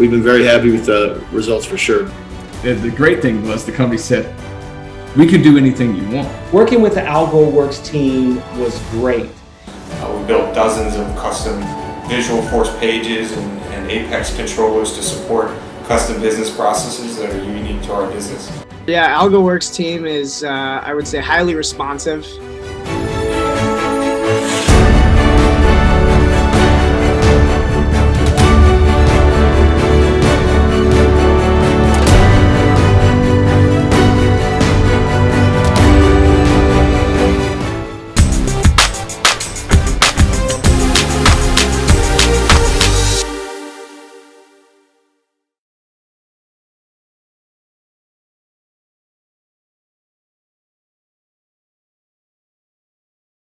we've been very happy with the results for sure. The great thing was the company said, we can do anything you want. Working with the Algoworks team was great. We built dozens of custom Visualforce pages and Apex controllers to support custom business processes that are unique to our business. Yeah, Algoworks team is, I would say, highly responsive.